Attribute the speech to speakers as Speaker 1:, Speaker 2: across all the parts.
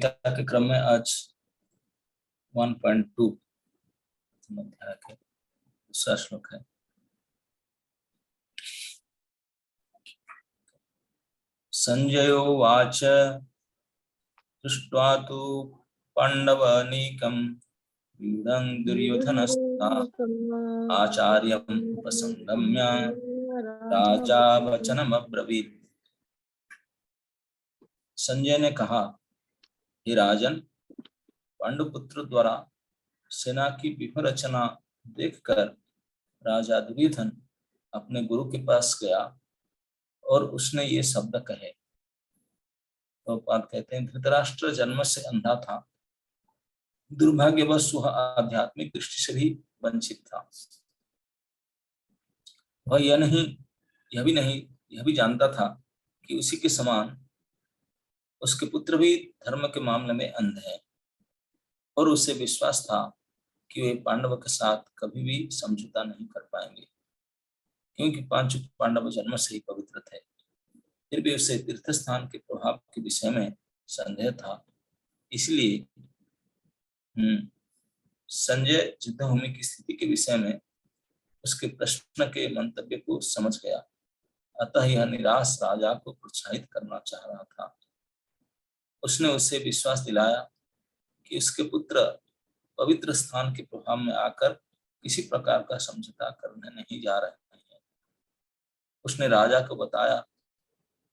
Speaker 1: गीता के क्रम में आज 1.2 अध्याय का दूसरा श्लोक है। संजयोवाच दृष्ट्वा तु पाण्डवानीकं व्यूढं दुर्योधनस्तथा आचार्यम् उपसंगम्य राजा वचनमब्रवीत्। संजय ने कहा, हे राजन, पांडुपुत्र द्वारा सेना की व्यूह रचना देखकर राजा दुर्योधन अपने गुरु के पास गया और उसने ये शब्द कहे। तो बात कहते हैं, धृतराष्ट्र जन्म से अंधा था, दुर्भाग्यवश वह आध्यात्मिक दृष्टि से भी वंचित था। वह यह भी जानता था कि उसी के समान उसके पुत्र भी धर्म के मामले में अंध है और उसे विश्वास था कि वे पांडव के साथ कभी भी समझौता नहीं कर पाएंगे, क्योंकि पांचों पांडव जन्म से ही पवित्र थे। फिर भी उसे तीर्थ स्थान के प्रभाव के विषय में संदेह था। इसलिए संजय युद्धभूमि की स्थिति के विषय में उसके प्रश्न के मंतव्य को समझ गया। अतः यह निराश राजा को प्रोत्साहित करना चाह रहा था। उसने उसे विश्वास दिलाया कि उसके पुत्र पवित्र स्थान के प्रभाव में आकर किसी प्रकार का समझौता करने नहीं जा रहे हैं। उसने राजा को बताया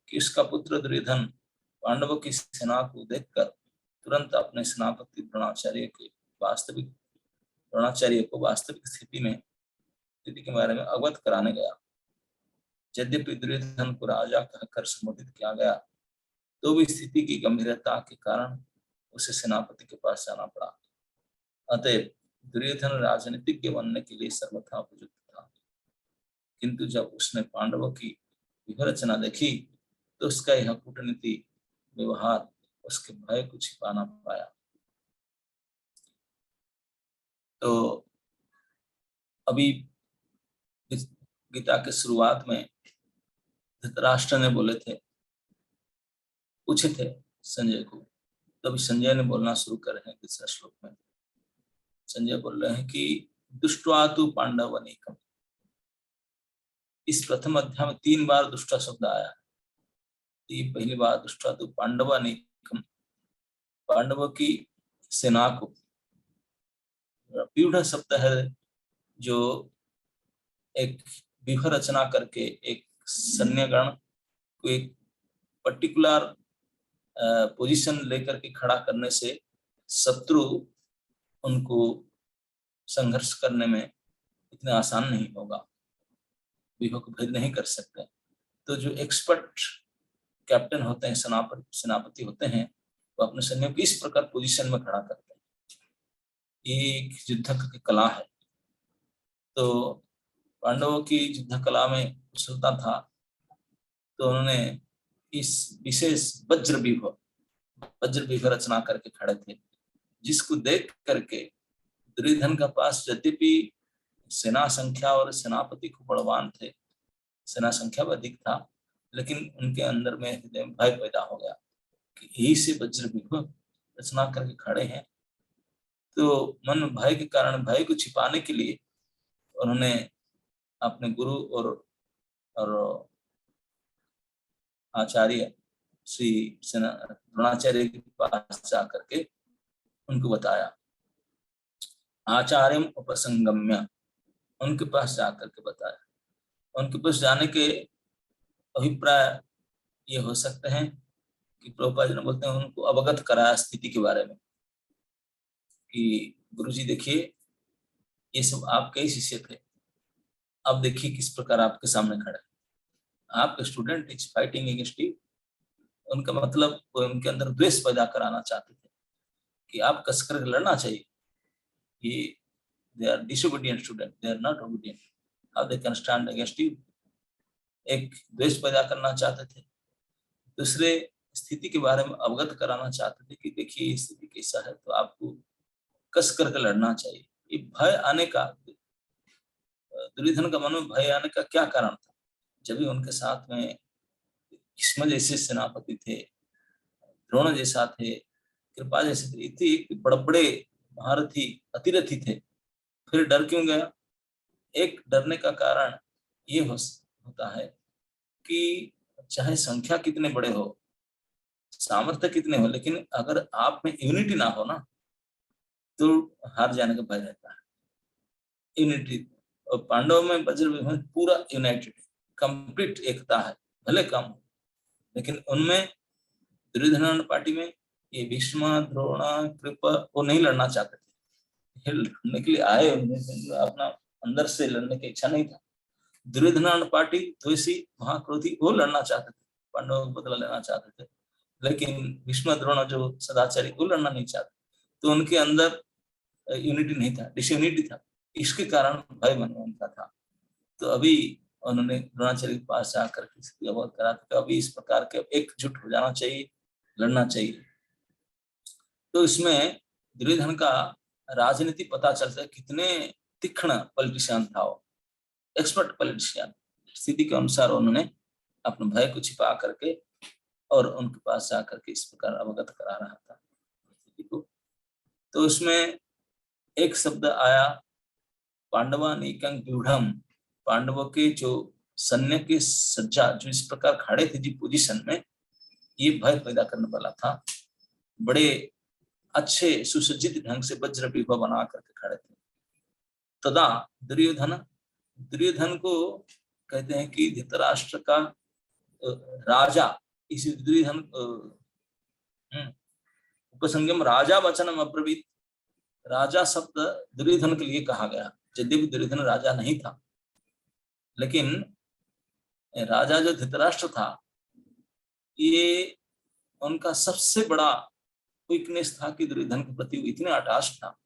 Speaker 1: कि उसका पुत्र दुर्योधन पांडवों की सेना को देखकर तुरंत अपने सेनापति द्रोणाचार्य को वास्तविक स्थिति के बारे में अवगत कराने गया। यद्यपि दुर्योधन को राजा कहकर संबोधित किया गया, तो भी स्थिति की गंभीरता के कारण उसे सेनापति के पास जाना पड़ा। अतएव दुर्योधन राजनीतिज्ञ बनने के लिए सर्वथा उपयुक्त था, किंतु जब उसने पांडवों की व्यूह रचना देखी तो उसका यह कूटनीति व्यवहार उसके भय को छिपा ना पाया। तो अभी गीता के शुरुआत में धृतराष्ट्र ने पूछे थे संजय को, तभी संजय ने बोलना शुरू कर रहे हैं। दूसरा श्लोक में संजय बोल रहे हैं कि दुष्ट्वा तु पांडवानीकम। इस प्रथम अध्याय में 3 बार दुष्टा शब्द आया। पहली बार दुष्ट्वा तु पांडवानीकम, पांडवों की सेना को। व्यूढ़ शब्द है जो एक व्यूह रचना करके एक सैन्यगण को एक पर्टिकुलर पोजीशन लेकर के खड़ा करने से शत्रु उनको संघर्ष करने में इतना आसान नहीं होगा, व्यूह को भेद नहीं कर सकते। तो जो एक्सपर्ट कैप्टन होते हैं, सेनापति होते हैं, वो अपने सैन्यों को इस प्रकार पोजीशन में खड़ा करते हैं। ये एक युद्ध की कला है। तो पांडवों की युद्ध कला में कुशलता था, तो उन्होंने इस विशेष वज्र व्यूह रचना करके खड़े थे, जिसको देख करके दुर्योधन का पास यद्यपि सेना संख्या और सेनापति को बलवान थे, सेना संख्या भी अधिक था, लेकिन उनके अंदर में हृदय में भय पैदा हो गया कि यही से वज्र व्यूह रचना करके खड़े हैं। तो मन में भय के कारण, भय को छिपाने के लिए उन्होंने अपने गुरु और आचार्य श्री द्रोणाचार्य के पास जाकर के उनको बताया। आचार्यम उपसंगम्य, उनके पास जाकर के बताया। उनके पास जाने के अभिप्राय ये हो सकते हैं कि प्रभुपाद जी ने बोलते हैं, उनको अवगत कराया स्थिति के बारे में कि गुरुजी देखिए, ये सब आपके ही शिष्य थे, अब देखिए किस प्रकार आपके सामने खड़े। आपके student is fighting against you. उनका मतलब वो उनके अंदर द्वेष पैदा कराना चाहते थे कि आप कसकर लड़ना चाहिए। ये they are disobedient student, they are not obedient, how they can stand against you. एक द्वेष पैदा करना चाहते थे। दूसरे, स्थिति के बारे में अवगत कराना चाहते थे कि देखिए स्थिति कैसा है, तो आपको कस करके लड़ना चाहिए। ये भय आने का, दुर्योधन का मन में भय आने का क्या कारण था? जब भी उनके साथ में भीष्म जैसे सेनापति थे, द्रोण जैसा थे, कृपा जैसी थी कि बड़े महारथी अतिरथी थे, फिर डर क्यों गया? एक डरने का कारण ये होता है कि चाहे संख्या कितने बड़े हो, सामर्थ्य कितने हो, लेकिन अगर आप में यूनिटी ना हो ना, तो हार जाने का भय रहता है। यूनिटी, और पांडव में वज्र पूरा यूनाइटेड, कंप्लीट एकता है, भले कम हो, लेकिन उनमें दुर्योधन पार्टी में ये भीष्म, द्रोण, कृप वो नहीं लड़ना चाहते थे। लड़ने के लिए आए, उन्हें अपना अंदर से लड़ने की इच्छा नहीं था। दुर्योधन पार्टी द्वेषी महाक्रोधी वो लड़ना चाहते थे, पांडवों को बदला लेना चाहते थे, लेकिन भीष्म द्रोण जो सदाचारी वो लड़ना नहीं चाहते, तो उनके अंदर यूनिटी नहीं था, डिसयूनिटी था, इसके कारण भय मन में उनका था। तो अभी उन्होंने द्रोणाचार्य के पास जाकर अवगत करा कि अभी इस प्रकार के एकजुट हो जाना चाहिए, लड़ना चाहिए। तो इसमें दुर्योधन का राजनीति पता चलता है, कितने तीक्ष्ण पॉलिटिशियन था वो, एक्सपर्ट पॉलिटिशियन। स्थिति के अनुसार उन्होंने अपने भय को छिपा करके और उनके पास जाकर के इस प्रकार अवगत करा रहा था स्थिति को। तो उसमें एक शब्द आया, पांडवानीकं व्यूढ़म, पांडवों के जो सैन्य के सज्जा जो इस प्रकार खड़े थे जी पोजीशन में, ये भय पैदा करने वाला था। बड़े अच्छे सुसज्जित ढंग से वज्र व्यूह बना करके खड़े थे। तदा दुर्योधन, दुर्योधन को कहते हैं कि धृतराष्ट्र का राजा, इसी दुर्योधन उपसंगम राजा वचनम अब्रवीत, राजा शब्द दुर्योधन के लिए कहा गया, यद्यपि दुर्योधन राजा नहीं था, लेकिन राजा जो धृतराष्ट्र था, ये उनका सबसे बड़ा वीकनेस था कि दुर्योधन के प्रति इतने अटाच था,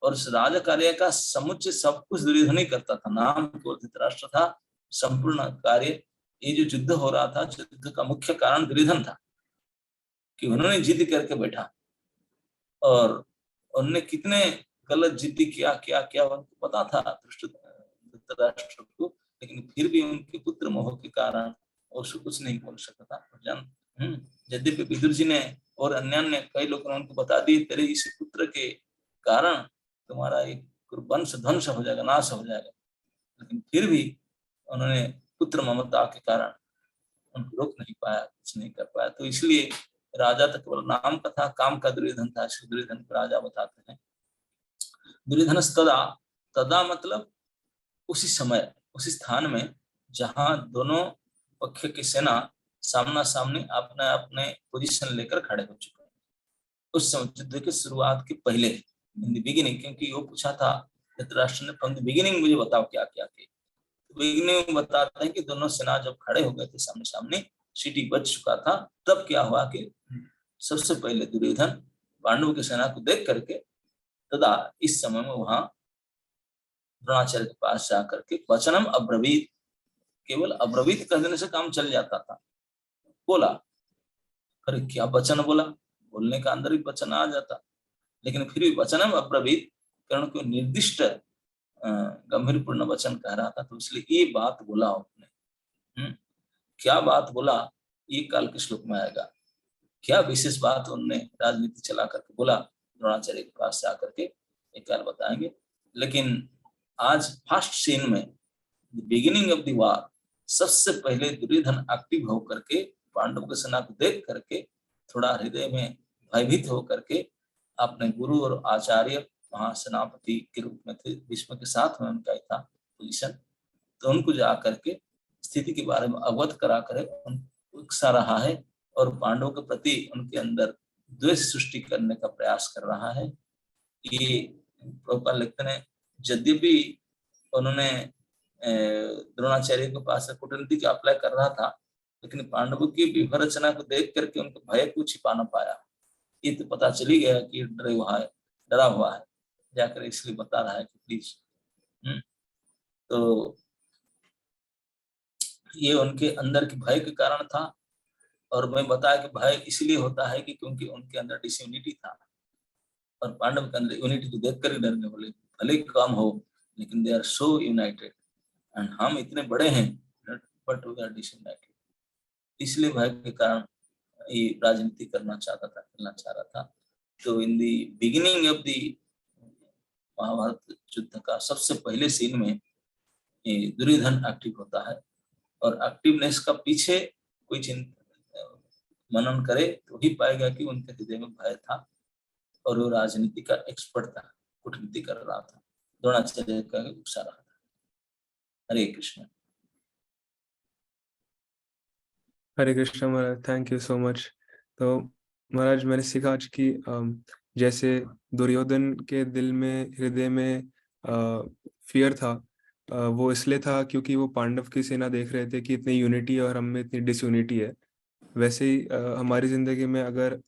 Speaker 1: और उस राज कार्य का समुच्चय सब कुछ दुर्योधन ही करता था। नाम केवल धृतराष्ट्र था, संपूर्ण कार्य, ये जो युद्ध हो रहा था, युद्ध का मुख्य कारण दुर्योधन था कि उन्होंने जिद करके बैठा, और उन्होंने कितने गलत जिद्दी क्या क्या क्या उनको पता था धृतराष्ट्र को, लेकिन फिर भी उनके पुत्र मोह के कारण उसको कुछ नहीं बोल सकता था। यद्यपि विदुर जी ने और अन्य कई लोगों ने उनको बता दिए, तेरे इस पुत्र के कारण तुम्हारा एक वंश ध्वंस हो जाएगा, नाश हो जाएगा, लेकिन फिर भी उन्होंने पुत्र ममता के कारण उनको रोक नहीं पाया, कुछ नहीं कर पाया। तो इसलिए राजा तो केवल नाम का था, काम का दुर्योधन था, इसलिए दुर्योधन को राजा बताते हैं। दुर्योधन तदा, तदा मतलब उसी समय, उसी स्थान में जहां दोनों पक्ष की सेना सामना सामने अपने अपने पोजीशन लेकर खड़े हो चुके हैं। उस समय युद्ध की शुरुआत के पहले, इन द बिगिनिंग, क्योंकि वो पूछा था धृतराष्ट्र ने, फ्रॉम द बिगिनिंग मुझे बताओ क्या क्या किया। बिगिनिंग में बताते हैं कि दोनों सेना जब खड़े हो गए थे सामने सामने, सीटी बज चुका था, तब क्या हुआ कि सबसे पहले दुर्योधन पांडवों की सेना को देख करके, तदा इस समय में वहां द्रोणाचार्य के पास जाकर के वचनम अब्रवीत, केवल अब्रवीत कह देने से काम चल जाता था, बोला। अरे क्या वचन बोला, बोलने का अंदर ही वचन आ जाता, लेकिन फिर भी वचनम अब्रवीत, कारण कोई निर्दिष्ट गंभीरपूर्ण वचन कह रहा था, तो इसलिए ये बात बोला आपने। क्या बात बोला, ये काल के श्लोक में आएगा। क्या विशेष बात उन्होंने राजनीति चला करके बोला द्रोणाचार्य के पास जाकर के, एक काल बताएंगे। लेकिन आज फर्स्ट सीन में, बिगिनिंग ऑफ द वॉर, सबसे पहले दुर्योधन एक्टिव होकर के पांडव की सेना को देख करके थोड़ा हृदय में भयभीत होकर के अपने गुरु और आचार्य महासेनापति के रूप में थे, भीष्म के साथ में उनका था पोजीशन, तो उनको जा करके स्थिति के बारे में अवगत करा कर उकसा रहा है, और पांडवों के प्रति उनके अंदर द्वेष सृष्टि करने का प्रयास कर रहा है। ये प्रभुपाद लिखते हैं, यद्यपि उन्होंने द्रोणाचार्य के पास कूटनीति का अप्लाई कर रहा था, लेकिन पांडवों की व्यूह रचना को देख करके उनको भय को छिपा ना पाया। ये तो पता चली गया कि डरा हुआ है, जाकर इसलिए बता रहा है कि प्लीज। तो ये उनके अंदर के भय के कारण था, और मैं बताया कि भय इसलिए होता है कि क्योंकि उनके अंदर डिसयूनिटी था, और पांडव के अंदर यूनिटी को देखकर ही डरने वाले, भले कम हो लेकिन they are so united, and हम इतने बड़े हैं बट वी आर डिसयूनाइटेड। इसलिए भय के कारण ये राजनीति करना चाहता था, करना चाह रहा था। तो in the beginning of the Mahabharata युद्ध का सबसे पहले सीन में ये दुर्योधन एक्टिव होता है, और एक्टिवनेस का पीछे कोई मनन करे तो ही पाएगा कि उनके हृदय में भय था और वो राजनीति का एक्सपर्ट था, कूटनीति कर रहा था, द्रोणाचार्य का उकसा रहा था। हरे कृष्ण।
Speaker 2: हरे कृष्ण महाराज, थैंक यू सो मच। तो महाराज मैंने सीखा आज कि जैसे दुर्योधन के दिल में, हृदय में फियर था, वो इसलिए था क्योंकि वो पांडव की सेना देख रहे थे कि इतनी यूनिटी है और हम में इतनी डिसयूनिटी है। वैसे ही हमारी जिंदगी में अगर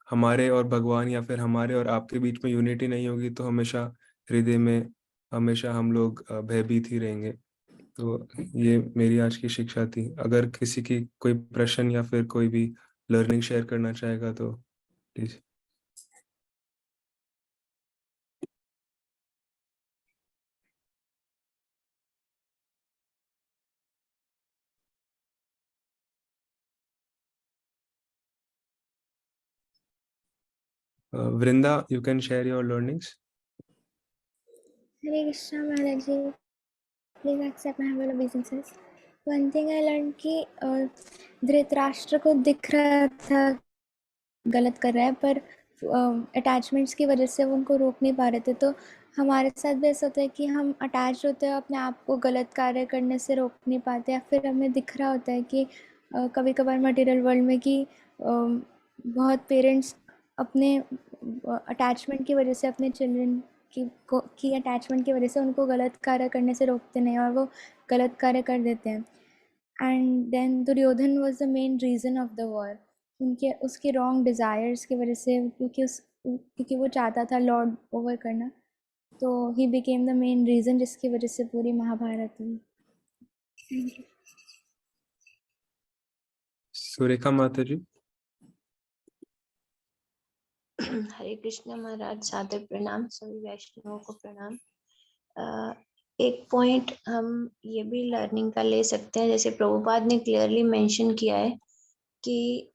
Speaker 2: हमारे और भगवान या फिर हमारे और आपके बीच में यूनिटी नहीं होगी तो हमेशा हृदय में हमेशा हम लोग भयभीत ही रहेंगे। तो ये मेरी आज की शिक्षा थी। अगर किसी की कोई प्रश्न या फिर कोई भी लर्निंग शेयर करना चाहेगा तो please. Vrinda, you can share your learnings.
Speaker 3: Hare Krishna Maharaji, please accept my humble obeisances. One thing I learned कि धृतराष्ट्र को दिख रहा था गलत कर रहा है, पर अटैचमेंट्स की वजह से वो उनको रोक नहीं पा रहे थे। तो हमारे साथ भी ऐसा होता है कि हम अटैच होते हैं, अपने आप को गलत कार्य करने से रोक नहीं पाते, या फिर हमें दिख रहा होता है कि कभी कभार मटेरियल वर्ल्ड में कि बहुत पेरेंट्स अपने अटैचमेंट की वजह से अपने चिल्ड्रन की अटैचमेंट की वजह से उनको गलत कार्य करने से रोकते नहीं और वो गलत कार्य कर देते हैं। And then Duryodhan was the main reason of the war, उसके रॉन्ग डिज़ायर्स की वजह से, क्योंकि वो चाहता था लॉर्ड ओवर करना, तो he became the main reason जिसकी वजह से पूरी महाभारत हुई।
Speaker 2: सुरेखा माता जी।
Speaker 4: हरे कृष्ण महाराज, सादर प्रणाम, सभी वैष्णवों को प्रणाम। एक पॉइंट हम ये भी लर्निंग का ले सकते हैं, जैसे प्रभुपाद ने क्लियरली मेंशन किया है कि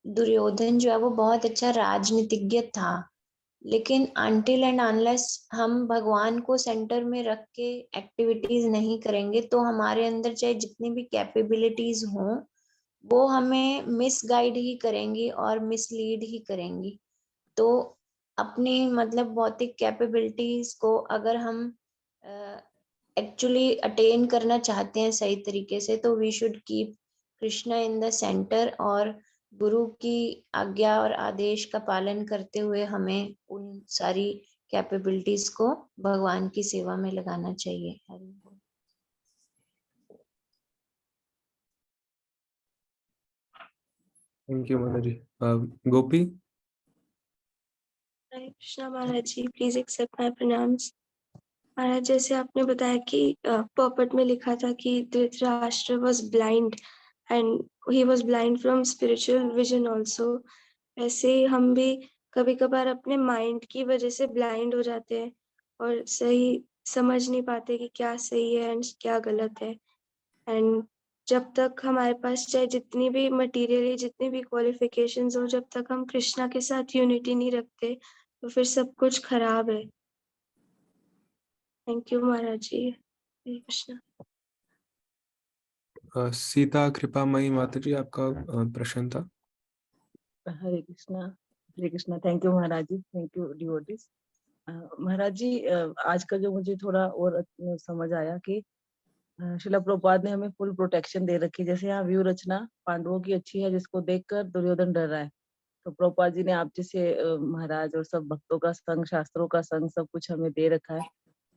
Speaker 4: दुर्योधन जो है वो बहुत अच्छा राजनीतिज्ञ था, लेकिन अनटिल एंड अनलेस हम भगवान को सेंटर में रख के एक्टिविटीज नहीं करेंगे तो हमारे अंदर चाहे जितनी भी कैपेबिलिटीज हों वो हमें मिसगाइड ही करेंगी और मिसलीड ही करेंगी। तो अपनी मतलब भौतिक कैपेबिलिटीज को अगर हम एक्चुअली अटेन करना चाहते हैं सही तरीके से, तो we should keep Krishna in the center और गुरु की आज्ञा और आदेश का पालन करते हुए हमें उन सारी कैपेबिलिटीज को भगवान की सेवा में लगाना चाहिए। हरि बोल।
Speaker 2: थैंक यू माता जी। गोपी।
Speaker 5: हरे कृष्णा महाराज जी, प्लीज एक्सेप्ट माय प्रणाम्स। महाराज, जैसे आपने बताया कि पोपट में लिखा था कि Dhritarashtra was blind and he was blind from spiritual vision also, वैसे ही हम भी कभी कभार अपने माइंड की वजह से ब्लाइंड हो जाते हैं और सही समझ नहीं पाते कि क्या सही है एंड क्या गलत है। एंड जब तक हमारे पास चाहे जितनी भी मटेरियली जितनी भी क्वालिफिकेशंस हो, जब तक हम कृष्णा के साथ यूनिटी नहीं रखते तो फिर सब कुछ खराब है। Thank you Maharaj ji. हरे कृष्णा।
Speaker 2: सीता कृपामयी माता जी, आपका प्रश्न था।
Speaker 6: Hare Krishna. Thank you Maharaj ji, thank you devotees. Maharaj ji, आज का जो मुझे थोड़ा और समझ आया कि श्रीला प्रभुपाद ने हमें फुल प्रोटेक्शन दे रखी। जैसे यहाँ व्यू रचना पांडवों की अच्छी है जिसको देखकर दुर्योधन डर रहा है, तो प्रभुपाद जी ने आप जैसे महाराज और सब भक्तों का संग, शास्त्रों का संग, सब कुछ हमें दे रखा है।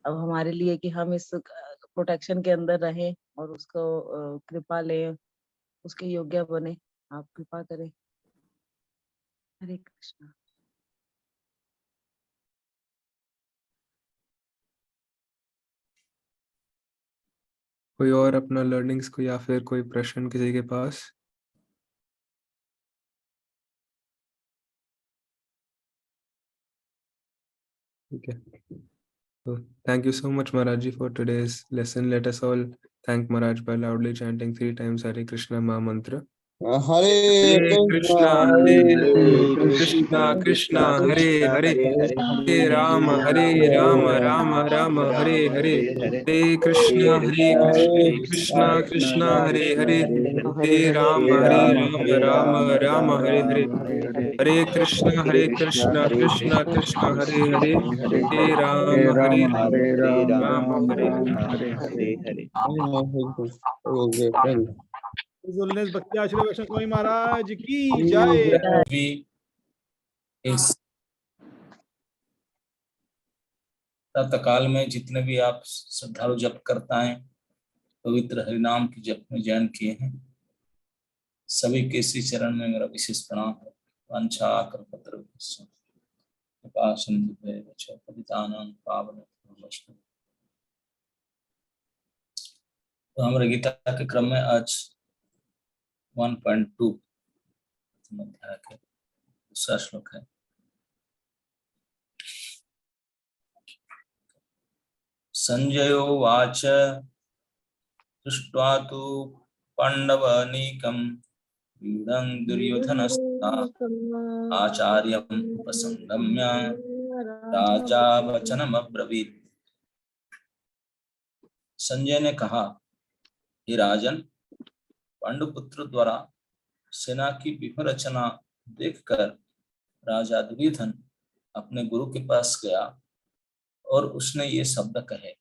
Speaker 6: अब हमारे लिए कि हम इस प्रोटेक्शन के अंदर रहें और उसको कृपा लें, उसके योग्य बने। आप कृपा करें। हरे कृष्णा।
Speaker 2: कोई और अपना लर्निंग्स को या फिर कोई प्रश्न किसी के पास? ठीक है, so thank you so much Maharaj ji for today's lesson. Let us all thank Maharaj by loudly chanting 3 times Hare Krishna Maha Mantra.
Speaker 7: Hare
Speaker 2: Hare Krishna Krishna Krishna Hare Hare Hare Ram Ram Ram Hare Hare Hare Krishna Krishna Krishna Hare Hare Hare Ram Ram Ram Hare Hare Hare Krishna Krishna Krishna Hare Hare Hare Ram Ram Hare Hare.
Speaker 8: जुलनेस भक्ति आश्रय वैष्णव स्वामी महाराज की जय।
Speaker 1: भी इस प्रातःकाल में जितने भी आप श्रद्धालु जप करता है पवित्र हरिनाम की जप में जैन किए हैं, सभी के श्री चरण में मेरा विशेष प्रणाम है। वांछा कल्पतरु कृपा सिंधु पतितानां पावनेभ्यो वैष्णवेभ्यो। तो हमारे गीता के क्रम में आज 1.2 अध्याय के दूसरा श्लोक है। संजय उवाच दृष्ट्वा तु पाण्डवानीकं व्यूढं दुर्योधनस्तथा आचार्यम् उपसंगम्य राजा वचनमब्रवीत्। संजय ने कहा, हे राजन, पांडुपुत्र द्वारा सेना की व्यूह रचना देखकर राजा दुर्योधन अपने गुरु के पास गया और उसने ये शब्द कहे।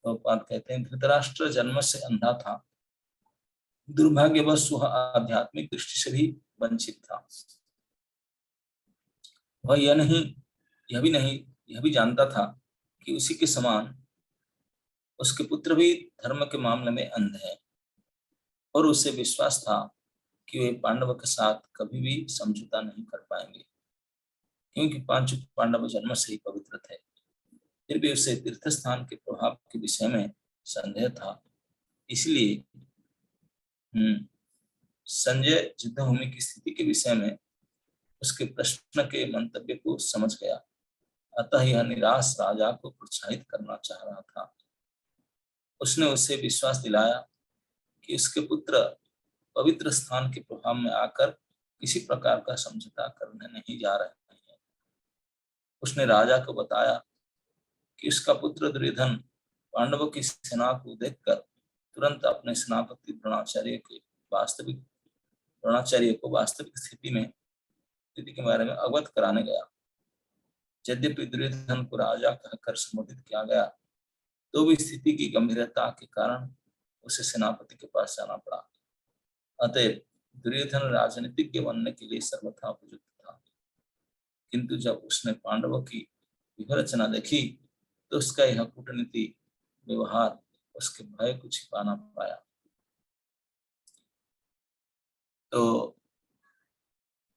Speaker 1: तो बात कहते हैं, धृतराष्ट्र जन्म से अंधा था, दुर्भाग्यवश वह आध्यात्मिक दृष्टि से भी वंचित था। वह यह भी जानता था कि उसी के समान उसके पुत्र भी धर्म के मामले में अंध है, और उसे विश्वास था कि वे पांडव के साथ कभी भी समझौता नहीं कर पाएंगे, क्योंकि पांचों पांडव जन्म से ही पवित्र थे। फिर भी उसे तीर्थ स्थान के प्रभाव के विषय में संदेह था। इसलिए संजय युद्धभूमि की स्थिति के विषय में उसके प्रश्न के मंतव्य को समझ गया, अतः यह निराश राजा को प्रोत्साहित करना चाह रहा था। उसने उसे विश्वास दिलाया कि उसके पुत्र पवित्र स्थान के प्रभाव में आकर किसी प्रकार का समझौता करने नहीं जा रहे हैं। उसने राजा को बताया कि उसका पुत्र दुर्योधन पांडवों की सेना को देखकर तुरंत अपने सेनापति द्रोणाचार्य को वास्तविक स्थिति के बारे में अवगत कराने गया। यद्यपि दुर्योधन को राजा कहकर संबोधित किया गया, तो भी स्थिति की गंभीरता के कारण उसे सेनापति के पास जाना पड़ा। अतएव दुर्योधन राजनीतिज्ञ बनने के लिए सर्वथा उपयुक्त था, किंतु जब उसने पांडवों की व्यूह रचना देखी तो उसका यह कूटनीति व्यवहार उसके भय को छिपा ना पाया। तो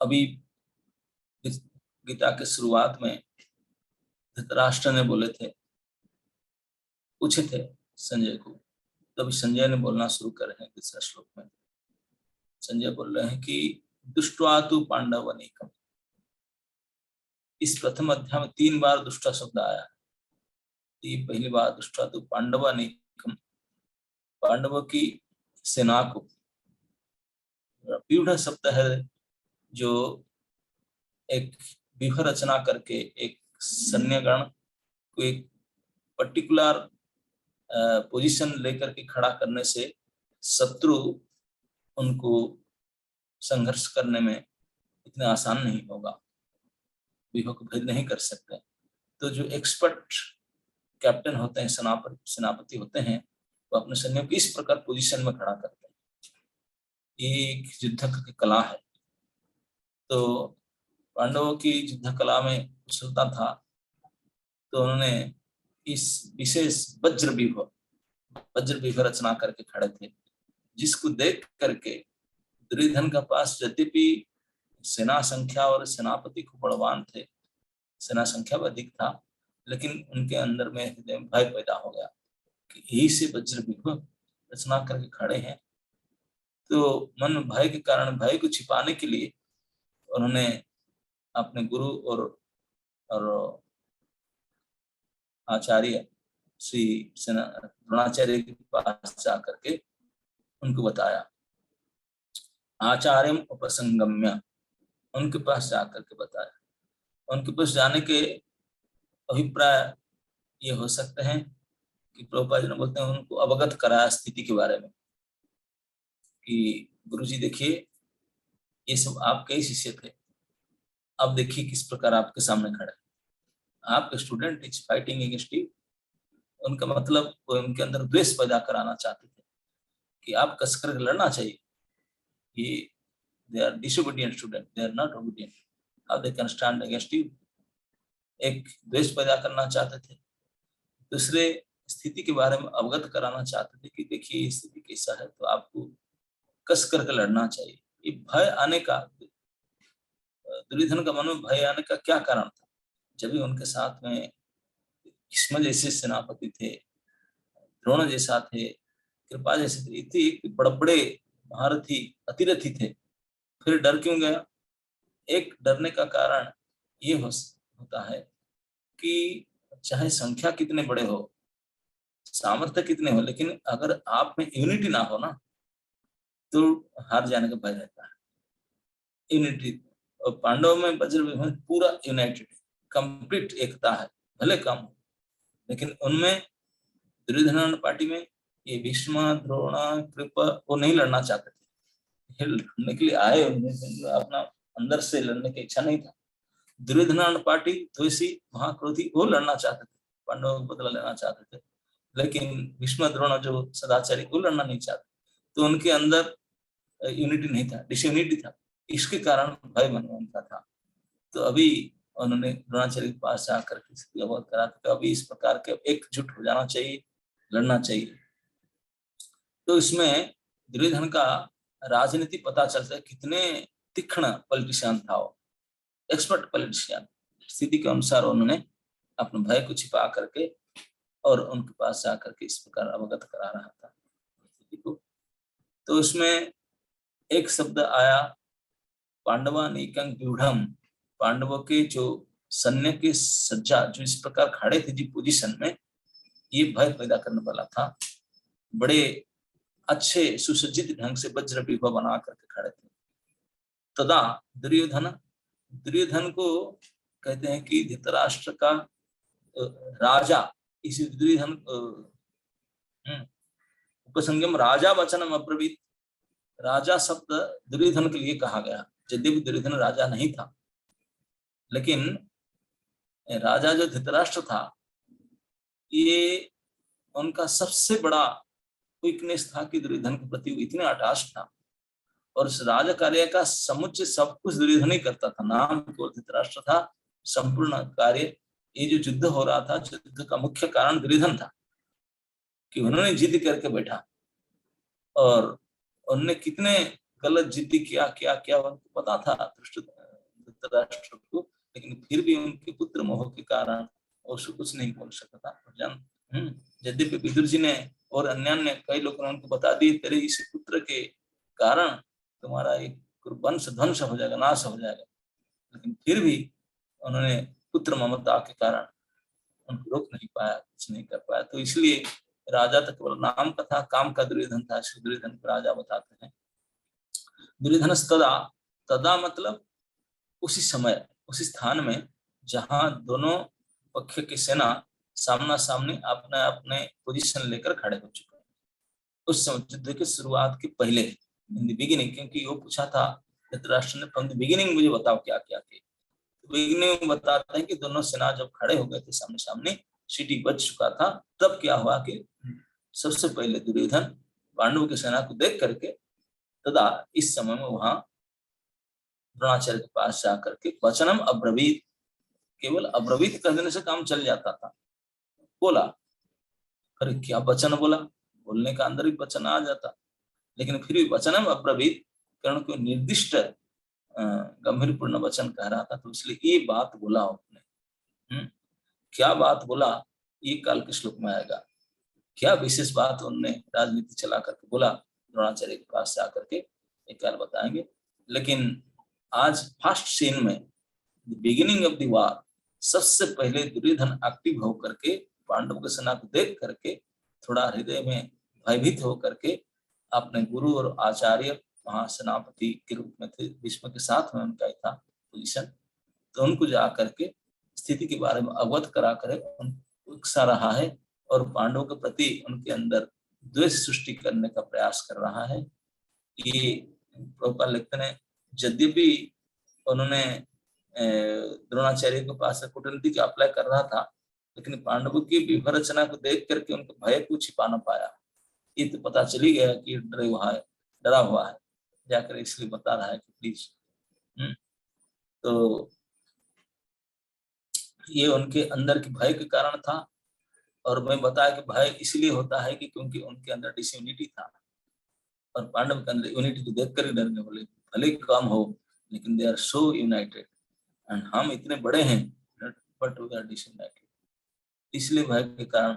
Speaker 1: अभी गीता के शुरुआत में धृतराष्ट्र ने पूछे थे संजय को, तभी संजय ने बोलना शुरू कर रहे हैं। तीसरा श्लोक में संजय बोल रहे हैं कि दुष्ट्वा तु पांडवानीकम। इस प्रथम अध्याय में 3 बार दुष्टा शब्द आया है। ये पहली बार दुष्ट्वा तु पांडवानीकम, पांडवों की सेना को। व्यूढ़ शब्द है जो एक व्यूह रचना करके एक सैन्यगण को एक पर्टिकुलर पोजीशन लेकर के खड़ा करने से शत्रु उनको संघर्ष करने में इतना आसान नहीं होगा, व्यूह को भेद नहीं कर सकते। तो जो एक्सपर्ट कैप्टन होते हैं, सेनापति होते हैं, वो अपने सैन्यों को इस प्रकार पोजीशन में खड़ा करते हैं। ये एक युद्ध की कला है। तो पांडवों की युद्ध कला में कुशलता था, तो उन्होंने इस विशेष वज्र व्यूह रचना करके खड़े थे, जिसको देख करके दुर्योधन के पास यद्यपि सेना संख्या और सेनापति को बलवान थे, सेना संख्या में अधिक था, लेकिन उनके अंदर में हृदय में भय पैदा हो गया कि यही से वज्र व्यूह रचना करके खड़े हैं। तो मन भय के कारण, भय को छिपाने के लिए उन्होंने अपने गुरु और आचार्य श्री द्रोणाचार्य के पास जाकर के उनको बताया। आचार्यम उपसंगम्य, उनके पास जाकर के बताया। उनके पास जाने के अभिप्राय ये हो सकते हैं कि प्रभुपाद जी ने बोलते हैं उनको अवगत कराया स्थिति के बारे में कि गुरुजी देखिए ये सब आपके ही शिष्य थे, अब देखिए किस प्रकार आपके सामने खड़े, आपके student is fighting against you. उनका मतलब वो उनके अंदर द्वेष पैदा कराना चाहते थे कि आप कसकर लड़ना चाहिए, ये they are disobedient student, they are not obedient, how they can stand against you। एक द्वेष पैदा करना चाहते थे। दूसरे स्थिति के बारे में अवगत कराना चाहते थे कि देखिए ये स्थिति कैसा है, तो आपको कस करके लड़ना चाहिए। ये भय आने का, दुर्योधन का मन में भय आने का क्या कारण था? जब भी उनके साथ में भीष्म जैसे सेनापति थे, द्रोण जैसा थे, कृपा जैसे थे, इतने बड़े महारथी अतिरथी थे, फिर डर क्यों गया? एक डरने का कारण ये होता है कि चाहे संख्या कितने बड़े हो, सामर्थ्य कितने हो, लेकिन अगर आप में यूनिटी ना हो ना, तो हार जाने का भय रहता है। यूनिटी, और पांडव में वज्र पूरा यूनाइटेड, कंप्लीट एकता है, भले कम हो, लेकिन उनमें दुर्योधन पार्टी में ये भीष्म द्रोण कृपा वो नहीं लड़ना चाहते थे, लड़ने के लिए आए, अपना अंदर से लड़ने की इच्छा नहीं था। दुर्योधन पार्टी द्वेषी महाक्रोधी वो लड़ना चाहते थे, पांडवों को बदला लेना चाहते थे, लेकिन भीष्म द्रोण जो सदाचारी वो लड़ना नहीं चाहते, तो उनके अंदर यूनिटी नहीं था, डिसयूनिटी था, इसके कारण भय मन में उनका था। तो अभी उन्होंने द्रोणाचार्य के पास जाकर के अवगत करा था, अभी इस प्रकार के एकजुट हो जाना चाहिए, लड़ना चाहिए। तो इसमें दुर्योधन का राजनीति पता चलता है, कितने तीक्ष्ण पॉलिटिशियन था वो, एक्सपर्ट पॉलिटिशियन। स्थिति के अनुसार उन्होंने अपने भय को छिपा करके और उनके पास जाकर के इस प्रकार अवगत करा रहा था स्थिति को। तो उसमें एक शब्द आया पांडवानीकं व्यूढ़म, पांडवों के जो सैन्य के सज्जा जो इस प्रकार खड़े थे जी पोजीशन में, ये भय पैदा करने वाला था। बड़े अच्छे सुसज्जित ढंग से वज्र विभव बना करके खड़े थे। तदा दुर्योधन को कहते हैं कि धृतराष्ट्र का राजा, इसी दुर्योधन उपसंगम राजा वचनम अब्रवीत, राजा शब्द दुर्योधन के लिए कहा गया, यद्यपि दुर्योधन राजा नहीं था, लेकिन राजा जो धृतराष्ट्र था, ये उनका सबसे बड़ा वीकनेस था कि दुर्योधन के प्रति इतने अटाच था, और उस राज कार्य का समुच्चय सब कुछ दुर्योधन ही करता था, नाम केवल धृतराष्ट्र था, संपूर्ण कार्य, ये जो युद्ध हो रहा था, युद्ध का मुख्य कारण दुर्योधन था कि उन्होंने जिद करके बैठा, और उन्होंने कितने गलत जिद्दी किया उनको पता था धृतराष्ट्र को, लेकिन फिर भी उनके पुत्र मोह के कारण उसको कुछ नहीं बोल सकता था। यद्यपि विदुर जी ने और अन्य कई लोगों ने उनको बता दिए, तेरे इस पुत्र के कारण तुम्हारा एक वंश ध्वंस हो जाएगा, नाश हो जाएगा, लेकिन फिर भी उन्होंने पुत्र ममता के कारण उनको रोक नहीं पाया, कुछ नहीं कर पाया। तो इसलिए राजा तो केवल नाम का था, काम का दुर्योधन था, इसलिए दुर्योधन को राजा बताते हैं। दुर्योधन तदा मतलब उसी समय उसी स्थान में जहां दोनों पक्ष की सेना सामना सामने अपने अपने पोजीशन लेकर खड़े हो चुके हैं। उस युद्ध की शुरुआत के पहले, इन द बिगिनिंग, क्योंकि वो पूछा था धृतराष्ट्र ने, फ्रॉम द बिगिनिंग मुझे बताओ क्या क्या किया। बिगिनिंग में बताते हैं कि दोनों सेना जब खड़े हो गए थे सामने सामने, सीटी बच चुका था, तब क्या हुआ कि सबसे पहले दुर्योधन पांडवों की सेना को देख करके तदा इस समय में वहां द्रोणाचार्य के पास जाकर के वचनम अब्रवीत, केवल अब्रवीत कह देने से काम चल जाता था, बोला। अरे क्या वचन बोला, बोलने का अंदर ही वचन आ जाता, लेकिन फिर भी वचनम अब्रवीत कारण कोई निर्दिष्ट गंभीरपूर्ण वचन कह रहा था, तो इसलिए ये बात बोला उन्होंने। क्या बात बोला ये काल के श्लोक में आएगा, क्या विशेष बात उन्होंने राजनीति चला करके बोला द्रोणाचार्य के पास जाकर के, एक काल बताएंगे। लेकिन आज फर्स्ट सीन में बिगिनिंग ऑफ द वॉर, सबसे पहले दुर्योधन एक्टिव होकर के पांडव की सेना को देख करके थोड़ा हृदय में भयभीत होकर के अपने गुरु और आचार्य महासेनापति के रूप में थे, भीष्म के साथ में उनका ही था पोजीशन, तो उनको जा करके स्थिति के बारे में अवगत करा कर उनको उकसा रहा है और पांडवों के प्रति उनके अंदर द्वेष सृष्टि करने का प्रयास कर रहा है। ये प्रभुपाद लिखते हैं, यद्यपि उन्होंने द्रोणाचार्य के पास कूटनीति का अप्लाई कर रहा था, लेकिन पांडवों की व्यूह रचना को देख करके उनको भय को छिपा ना पाया। ये तो पता चली गया कि डरा हुआ है, जाकर इसलिए बता रहा है कि प्लीज। तो ये उनके अंदर के भय के कारण था, और मैं बताया कि भय इसलिए होता है कि क्योंकि उनके अंदर डिसयूनिटी था, और पांडव के अंदर यूनिटी को देखकर ही डरने वाले, भले कम हो लेकिन they are so united, and हम इतने बड़े हैं बट वी आर डिसयूनाइटेड। इसलिए भय के कारण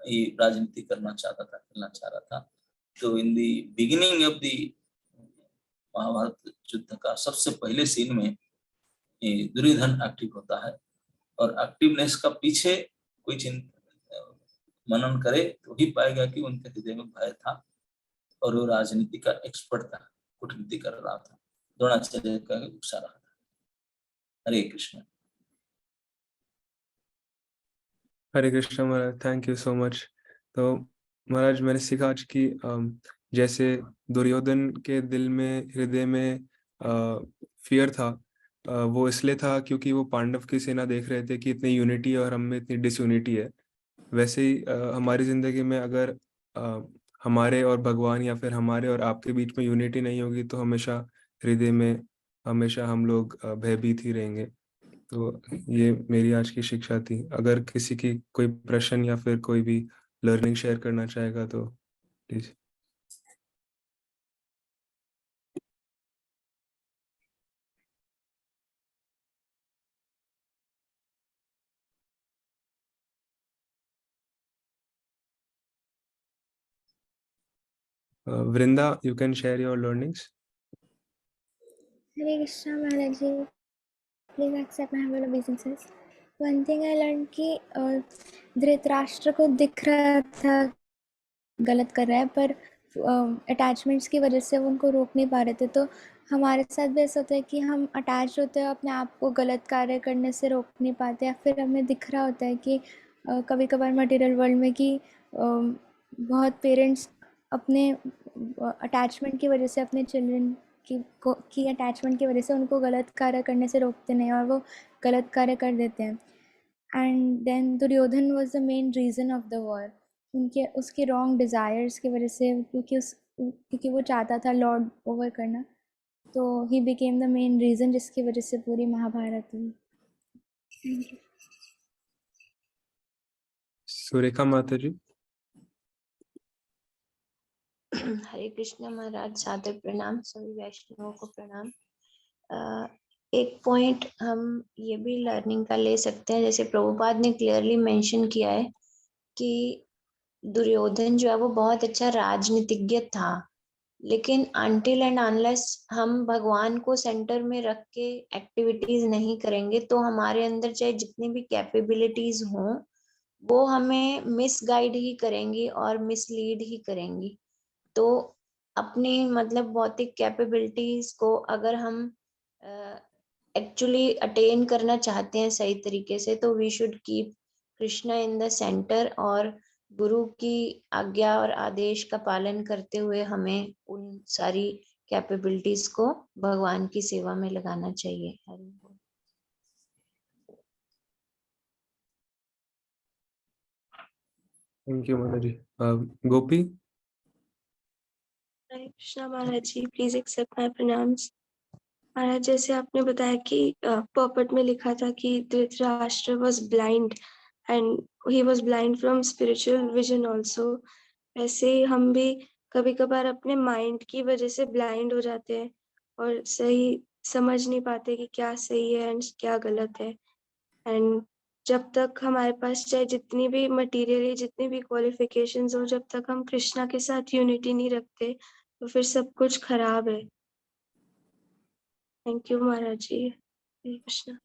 Speaker 1: ये राजनीति करना चाहता था, खेलना चाह रहा था। तो in the beginning of the Mahabharata युद्ध का सबसे पहले सीन में ये दुर्योधन एक्टिव होता है, और एक्टिवनेस का पीछे कोई मनन करे तो ही पाएगा कि उनके हृदय में भय था, और वो राजनीति का एक्सपर्ट था, कूटनीति कर रहा था, द्रोणाचार्य का उकसा रहा था। हरे कृष्ण।
Speaker 2: हरे कृष्ण महाराज, थैंक यू सो मच। तो महाराज मैंने सीखा आज कि जैसे दुर्योधन के दिल में, हृदय में फियर था, वो इसलिए था क्योंकि वो पांडव की सेना देख रहे थे कि इतनी यूनिटी है और हम में इतनी डिसयूनिटी है। वैसे ही हमारी जिंदगी में अगर हमारे और भगवान या फिर हमारे और आपके बीच में यूनिटी नहीं होगी तो हमेशा हृदय में हमेशा हम लोग भयभीत ही रहेंगे। तो ये मेरी आज की शिक्षा थी। अगर किसी की कोई प्रश्न या फिर कोई भी लर्निंग शेयर करना चाहेगा तो please. Vrinda, you can share your learnings.
Speaker 3: Hare Krishna Maharaj ji, please accept my humble obeisances. One thing I learned कि धृतराष्ट्र को दिख रहा था गलत कर रहा है, पर अटैचमेंट्स की वजह से वो उनको रोक नहीं पा रहे थे। तो हमारे साथ भी ऐसा होता है कि हम अटैच होते हैं, अपने आप को गलत कार्य करने से रोक नहीं पाते, या फिर हमें दिख रहा होता है कि कभी कभार मटेरियल वर्ल्ड में कि बहुत पेरेंट्स अपने अटैचमेंट की वजह से अपने चिल्ड्रन की अटैचमेंट की वजह से उनको गलत कार्य करने से रोकते नहीं, और वो गलत कार्य कर देते हैं। And then Duryodhan was the main reason of the war, उसके रॉन्ग डिज़ायर्स की वजह से, क्योंकि वो चाहता था लॉर्ड ओवर करना, तो he became the main reason जिसकी वजह से पूरी महाभारत हुई। Thank you.
Speaker 2: सुरेखा माता जी।
Speaker 4: हरे कृष्ण महाराज, सादर प्रणाम, सभी वैष्णवों को प्रणाम। एक पॉइंट हम ये भी लर्निंग का ले सकते हैं, जैसे प्रभुपाद ने क्लियरली मेंशन किया है कि दुर्योधन जो है वो बहुत अच्छा राजनीतिज्ञ था, लेकिन अनटिल एंड अनलेस हम भगवान को सेंटर में रख के एक्टिविटीज नहीं करेंगे तो हमारे अंदर चाहे जितनी भी कैपेबिलिटीज हों वो हमें मिसगाइड ही करेंगी और मिसलीड ही करेंगी। तो अपनी मतलब भौतिक कैपेबिलिटीज को अगर हम एक्चुअली अटेन करना चाहते हैं सही तरीके से, तो we should keep Krishna in the center, और गुरु की आज्ञा और आदेश का पालन करते हुए हमें उन सारी कैपेबिलिटीज को भगवान की सेवा में लगाना चाहिए। हरि बोल।
Speaker 2: थैंक यू माता जी। गोपी।
Speaker 5: हरे कृष्णा महाराज जी, प्लीज एक्सेप्ट माय प्रणाम्स। महाराज, जैसे आपने बताया कि पोपट में लिखा था कि Dhritarashtra was blind and he was blind from spiritual vision also, वैसे हम भी कभी कभार अपने माइंड की वजह से ब्लाइंड हो जाते हैं और सही समझ नहीं पाते कि क्या सही है एंड क्या गलत है। एंड जब तक हमारे पास चाहे जितनी भी मटेरियल, जितनी भी क्वालिफिकेशंस हो, जब तक हम कृष्णा के साथ यूनिटी नहीं रखते तो फिर सब कुछ खराब है। Thank you Maharaj ji. हरे कृष्णा।